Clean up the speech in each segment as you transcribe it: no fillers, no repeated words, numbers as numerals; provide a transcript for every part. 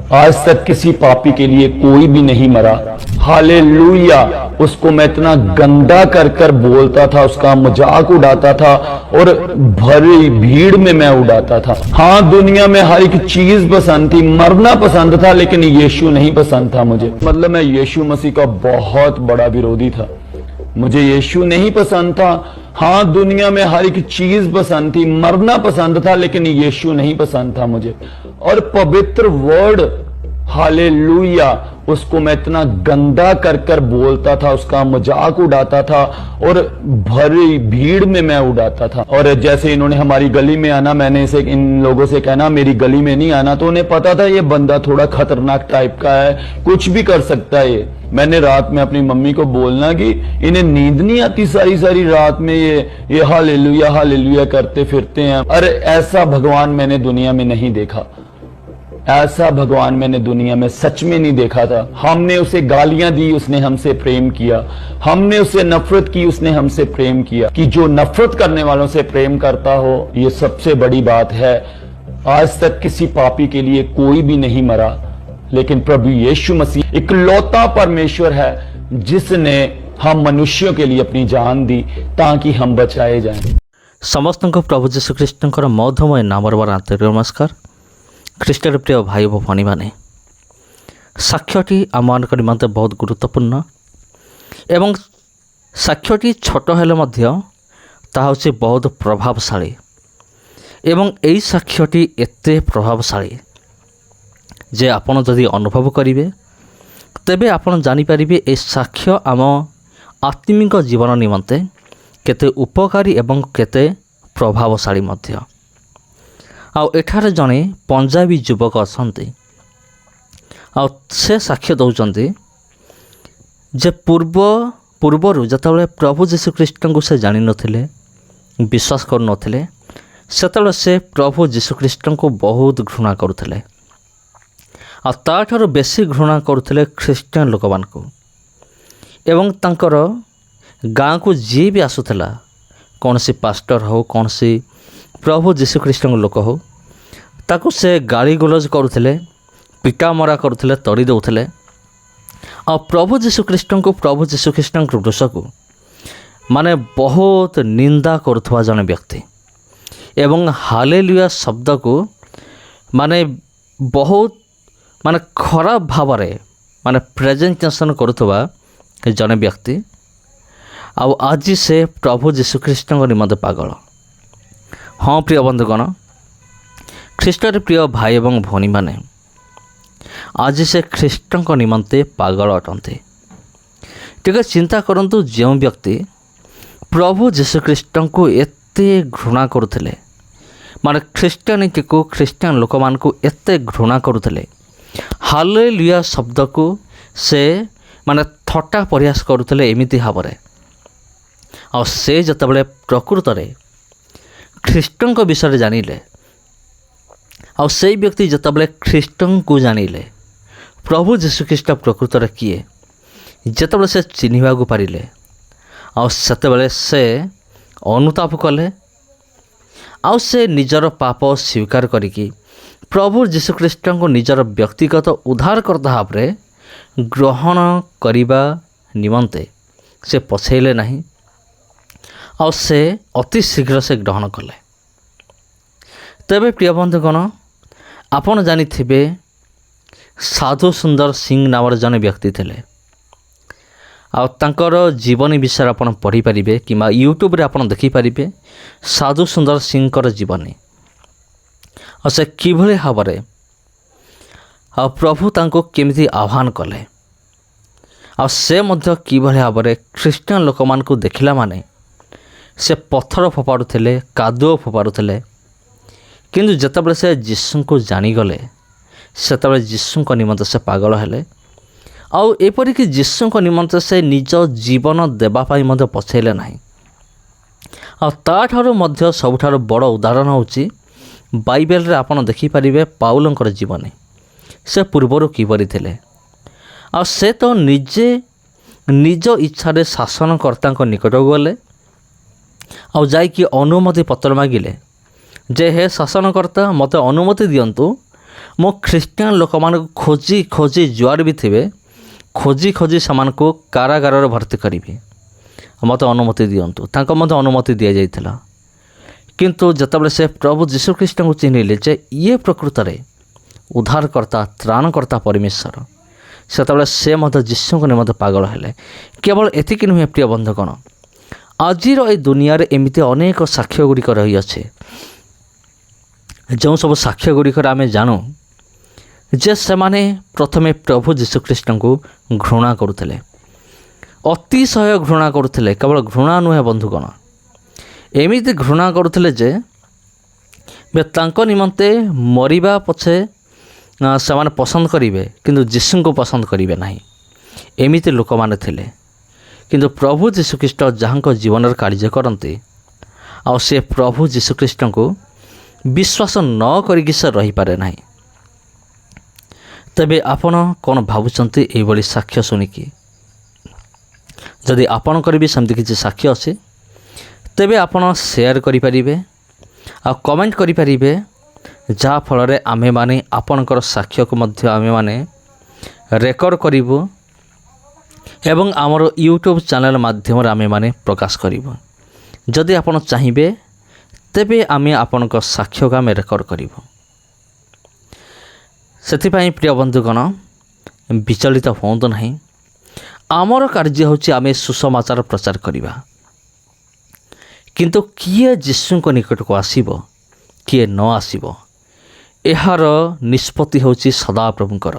आज तक किसी पापी के लिए कोई भी नहीं मरा। हालेलुया। उसको मैं इतना गंदा कर कर बोलता था, उसका मजाक उड़ाता था और भरी भीड़ में मैं उड़ाता था। हाँ, दुनिया में हर एक चीज पसंद थी, मरना पसंद था, लेकिन यीशु नहीं पसंद था मुझे। मतलब मैं यीशु मसीह का बहुत बड़ा विरोधी था। मुझे यीशु नहीं पसंद था। हाँ, दुनिया में हर एक चीज पसंद थी, मरना पसंद था, लेकिन यीशु नहीं पसंद था मुझे। और पवित्र वर्ड, हालेलुया, उसको मैं इतना गंदा कर कर बोलता था, उसका मजाक उड़ाता था और भरी भीड़ में मैं उड़ाता था। और जैसे इन्होंने हमारी गली में आना, मैंने इसे इन लोगों से कहना मेरी गली में नहीं आना, तो उन्हें पता था ये बंदा थोड़ा खतरनाक टाइप का है, कुछ भी कर सकता है ये। मैंने रात में अपनी मम्मी को बोलना कि इन्हें नींद नहीं आती, सारी सारी रात में ये हालेलुया हालेलुया करते फिरते हैं। अरे ऐसा भगवान मैंने दुनिया में नहीं देखा, ऐसा भगवान मैंने दुनिया में सच में नहीं देखा था। हमने उसे गालियां दी, उसने हमसे प्रेम किया। हमने उसे नफरत की, उसने हमसे प्रेम किया। कि जो नफरत करने वालों से प्रेम करता हो, ये सबसे बड़ी बात है। आज तक किसी पापी के लिए कोई भी नहीं मरा, लेकिन प्रभु यीशु मसीह इकलौता परमेश्वर है जिसने हम मनुष्यों के लिए अपनी जान दी ताकि हम बचाए जाएं। समस्त को प्रभु जीशु ख्रीष्टर मौधमय नाम आंतरिक नमस्कार। ଖ୍ରୀଷ୍ଟରେ ପ୍ରିୟ ଭାଇ ଓ ଭଉଣୀମାନେ, ସାକ୍ଷ୍ୟଟି ଆମମାନଙ୍କ ନିମନ୍ତେ ବହୁତ ଗୁରୁତ୍ୱପୂର୍ଣ୍ଣ ଏବଂ ସାକ୍ଷ୍ୟଟି ଛୋଟ ହେଲେ ମଧ୍ୟ ତାହା ହେଉଛି ବହୁତ ପ୍ରଭାବଶାଳୀ। ଏବଂ ଏହି ସାକ୍ଷ୍ୟଟି ଏତେ ପ୍ରଭାବଶାଳୀ ଯେ ଆପଣ ଯଦି ଅନୁଭବ କରିବେ ତେବେ ଆପଣ ଜାଣିପାରିବେ ଏ ସାକ୍ଷ୍ୟ ଆମ ଆତ୍ମିକ ଜୀବନ ନିମନ୍ତେ କେତେ ଉପକାରୀ ଏବଂ କେତେ ପ୍ରଭାବଶାଳୀ ମଧ୍ୟ। ଆଉ ଏଠାରେ ଜଣେ ପଞ୍ଜାବୀ ଯୁବକ ଅଛନ୍ତି, ଆଉ ସେ ସାକ୍ଷ୍ୟ ଦେଉଛନ୍ତି ଯେ ପୂର୍ବରୁ ଯେତେବେଳେ ପ୍ରଭୁ ଯୀଶୁଖ୍ରୀଷ୍ଟଙ୍କୁ ସେ ଜାଣିନଥିଲେ, ବିଶ୍ୱାସ କରୁନଥିଲେ, ସେତେବେଳେ ସେ ପ୍ରଭୁ ଯୀଶୁଖ୍ରୀଷ୍ଟଙ୍କୁ ବହୁତ ଘୃଣା କରୁଥିଲେ। ଆଉ ତା'ଠାରୁ ବେଶୀ ଘୃଣା କରୁଥିଲେ ଖ୍ରୀଷ୍ଟିଆନ ଲୋକମାନଙ୍କୁ। ଏବଂ ତାଙ୍କର ଗାଁକୁ ଯିଏ ବି ଆସୁଥିଲା, କୌଣସି ପାଷ୍ଟର ହେଉ, କୌଣସି ପ୍ରଭୁ ଯୀଶୁଖ୍ରୀଷ୍ଟଙ୍କ ଲୋକ ହେଉ, ତାକୁ ସେ ଗାଳି ଗୁଲଜ କରୁଥିଲେ, ପିଟାମରା କରୁଥିଲେ, ତଡ଼ି ଦେଉଥିଲେ। ଆଉ ପ୍ରଭୁ ଯୀଶୁଖ୍ରୀଷ୍ଟଙ୍କୁ, ପ୍ରଭୁ ଯୀଶୁଖ୍ରୀଷ୍ଟଙ୍କ କ୍ରୁଶକୁ ମାନେ ବହୁତ ନିନ୍ଦା କରୁଥିବା ଜଣେ ବ୍ୟକ୍ତି ଏବଂ ହାଲେଲୁୟା ଶବ୍ଦକୁ ମାନେ ବହୁତ ଖରାପ ଭାବରେ ପ୍ରେଜେଣ୍ଟେସନ୍ କରୁଥିବା ଜଣେ ବ୍ୟକ୍ତି। ଆଉ ଆଜି ସେ ପ୍ରଭୁ ଯୀଶୁଖ୍ରୀଷ୍ଟଙ୍କ ନିମନ୍ତେ ପାଗଳ। ହଁ ପ୍ରିୟ ବନ୍ଧୁଗଣ, ଖ୍ରୀଷ୍ଟରେ ପ୍ରିୟ ଭାଇ ଏବଂ ଭଉଣୀମାନେ, ଆଜି ସେ ଖ୍ରୀଷ୍ଟଙ୍କ ନିମନ୍ତେ ପାଗଳ ଅଟନ୍ତି। ଟିକେ ଚିନ୍ତା କରନ୍ତୁ, ଯେଉଁ ବ୍ୟକ୍ତି ପ୍ରଭୁ ଯୀଶୁଖ୍ରୀଷ୍ଟଙ୍କୁ ଏତେ ଘୃଣା କରୁଥିଲେ, ଖ୍ରୀଷ୍ଟିଆନିଟିକୁ, ଖ୍ରୀଷ୍ଟିଆନ ଲୋକମାନଙ୍କୁ ଏତେ ଘୃଣା କରୁଥିଲେ, ହାଲେଲୁୟା ଶବ୍ଦକୁ ସେ ଥଟ୍ଟା ପରିହାସ କରୁଥିଲେ ଏମିତି ଭାବରେ। ଆଉ ସେ ଯେତେବେଳେ ପ୍ରକୃତରେ ଖ୍ରୀଷ୍ଟଙ୍କ ବିଷୟରେ ଜାଣିଲେ, ଆଉ ସେଇ ବ୍ୟକ୍ତି ଯେତେବେଳେ ଖ୍ରୀଷ୍ଟଙ୍କୁ ଜାଣିଲେ, ପ୍ରଭୁ ଯୀଶୁଖ୍ରୀଷ୍ଟ ପ୍ରକୃତରେ କିଏ, ଯେତେବେଳେ ସେ ଚିହ୍ନିବାକୁ ପାରିଲେ, ଆଉ ସେତେବେଳେ ସେ ଅନୁତାପ କଲେ, ଆଉ ସେ ନିଜର ପାପ ସ୍ୱୀକାର କରିକି ପ୍ରଭୁ ଯୀଶୁଖ୍ରୀଷ୍ଟଙ୍କୁ ନିଜର ବ୍ୟକ୍ତିଗତ ଉଦ୍ଧାରକର୍ତ୍ତା ଭାବରେ ଗ୍ରହଣ କରିବା ନିମନ୍ତେ ସେ ପଛେଇଲେ ନାହିଁ। ଆଉ ସେ ଅତି ଶୀଘ୍ର ସେ ଗ୍ରହଣ କଲେ। ତେବେ ପ୍ରିୟ ବନ୍ଧୁଗଣ, ଆପଣ ଜାଣିଥିବେ ସାଧୁ ସୁନ୍ଦର ସିଂ ନାମରେ ଜଣେ ବ୍ୟକ୍ତି ଥିଲେ। ଆଉ ତାଙ୍କର ଜୀବନୀ ବିଷୟରେ ଆପଣ ପଢ଼ିପାରିବେ କିମ୍ବା ୟୁଟ୍ୟୁବରେ ଆପଣ ଦେଖିପାରିବେ ସାଧୁ ସୁନ୍ଦର ସିଂଙ୍କର ଜୀବନୀ। ଆଉ ସେ କିଭଳି ଭାବରେ ଆଉ ପ୍ରଭୁ ତାଙ୍କୁ କେମିତି ଆହ୍ୱାନ କଲେ, ଆଉ ସେ ମଧ୍ୟ କିଭଳି ଭାବରେ ଖ୍ରୀଷ୍ଟିଆନ ଲୋକମାନଙ୍କୁ ଦେଖିଲା ମାନେ ସେ ପଥର ଫୋପାଡ଼ୁଥିଲେ, କାଦୁଅ ଫୋପାଡ଼ୁଥିଲେ। କିନ୍ତୁ ଯେତେବେଳେ ସେ ଯୀଶୁଙ୍କୁ ଜାଣିଗଲେ, ସେତେବେଳେ ଯୀଶୁଙ୍କ ନିମନ୍ତେ ସେ ପାଗଳ ହେଲେ। ଆଉ ଏପରିକି ଯୀଶୁଙ୍କ ନିମନ୍ତେ ସେ ନିଜ ଜୀବନ ଦେବା ପାଇଁ ମଧ୍ୟ ପଛେଇଲେ ନାହିଁ। ଆଉ ତା'ଠାରୁ ମଧ୍ୟ ସବୁଠାରୁ ବଡ଼ ଉଦାହରଣ ହେଉଛି ବାଇବେଲରେ ଆପଣ ଦେଖିପାରିବେ ପାଉଲଙ୍କର ଜୀବନୀ। ସେ ପୂର୍ବରୁ କିପରି ଥିଲେ। ଆଉ ସେ ତ ନିଜେ ନିଜ ଇଚ୍ଛାରେ ଶାସନକର୍ତ୍ତାଙ୍କ ନିକଟକୁ ଗଲେ, ଆଉ ଯାଇକି ଅନୁମତି ପତ୍ର ମାଗିଲେ ଯେ ହେ ଶାସନକର୍ତ୍ତା, ମୋତେ ଅନୁମତି ଦିଅନ୍ତୁ मो ख्रीष्टियान लोक मान खोजी खोजी जुआर भी थे खोजी खोजी से कारागार भर्ती करी मत अनुमति दिंतु मत अनुमति दि जाइथिला किंतु जतबले से प्रभु जीशु ख्रीष्ट को चिन्हले जे ये प्रकृत में उद्धारकर्ता त्राणकर्ता परमेश्वर सेतबले से मत जीशु को निमत पागल हेले। केवल एतिक नुहे प्रिय बंधुगण आजिर ए दुनिया रे एमिति अनेक साक्ष्य गुड़िक रही अच्छे जो सब साक्ष्य गुड़िकर आम जानू जे से माने प्रथमे प्रभु जीशु ख्रीष्ट को घृणा करुले अतिशय घृणा करुले। केवल घृणा नुहे बंधुगण एमिति घृणा करुले जे निमंते मरिबा पछे से माने पसंद करेंगे किंतु जीशु को पसंद करेंगे ना एमिति लोक माने थिले किंतु प्रभु जीशु ख्रीष्ट जहाँ जीवन कार्य करते आ से प्रभु जीशु ख्रीष्ट को विश्वास न करिकि से रही पारे ना। तेबे आपण कौन भावुंट ये साक्ष्य शुणिकी जदि आपणकर भी सेमती किसी साक्ष्य अच्छे तेबे आपण शेयर करें आ कमेंट करें जहाँ फल आमे माने आपणकर साक्ष्य को मध्य आमे माने रेकर्ड करूँ एवं आमर यूट्यूब चैनल माध्यम आमे माने प्रकाश करूँ। जदि आपण चाहिए तेबे आमे आपणकर साक्ष्य को आमे रेकर्ड करूँ। से प्रिय बंधुगण विचलित हूँ ना आमर कार्य होची आमे सुसमाचार प्रचार करवा किंतु किए जीशु को निकट को आसीबो किए न आसीबो एहार निष्पत्ति होची सदा प्रभुंकर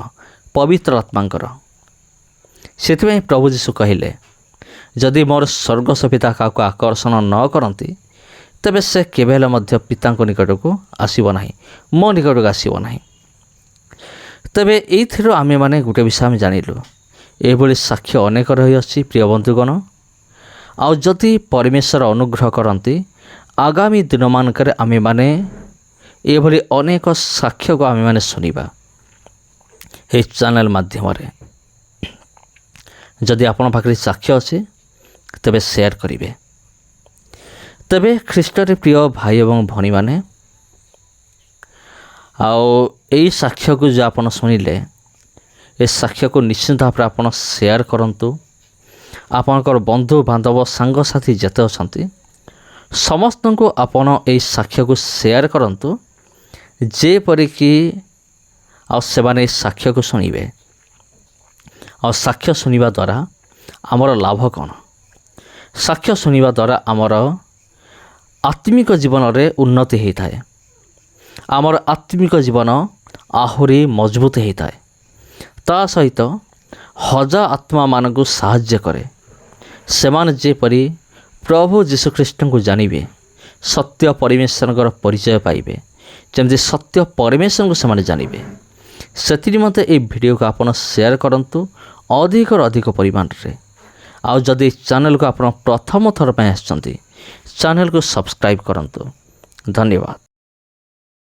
पवित्र आत्मांकर। सेथिପାଇଁ प्रभु जीशु कहले जदि मोर स्वर्ग पिता का आकर्षण न करती तेबे से केबेले मध्य पिता निकट को आसीबो नाही मो निकट को आसीबो नाही। तेबे एइथिरो आमे माने गोटे विषय आमे जानिलु एभली साक्ष्य अनेक रही अछि प्रिय बंधुगण आ जदि परमेश्वर अनुग्रह करती आगामी दिन मानकर आमे माने एभली अनेक साक्ष्य को आमे माने सुनिबा ए चैनल माध्यम रे। जदि आपण पाखरे साक्ष्य अच्छे तेबे शेयर करिवे। तेबे ख्रीष्ट रे प्रिय भाई एवं भणी माने आओ एई साक्ष्य को जो आपण सुनिले ए साक्ष्य को निश्चित भाव आप शेयर करंतु आपणकर बंधु बांधव सांग साथी जेते अछंती समस्त को आपण एई साक्ष्य को शेयर करंतु जेपरिकी आ सेमाने साक्ष्य को शुणिबे और साक्ष्य शुणा द्वारा आमर लाभ कौन साक्ष्य शुणा द्वारा आमर आत्मिक जीवन रे उन्नति होता है आमर आत्मिक जीवन आहुरी मजबूत होता है ता सहित हजार आत्मा मान को साहाय्य करे सेमान जेपरी प्रभु जीशु ख्रीष्ट को जानिबे सत्य परमेश्वर परिचय पाइबे जमती सत्य परमेश्वर को सेमाने जानिबे से निमंते ये वीडियो को आपण शेयर करंतु अधिक अधिक परिमाण रे आउ जदि चैनल को आपण प्रथम थर पे आछंती चैनल को सब्सक्राइब करंतु। धन्यवाद।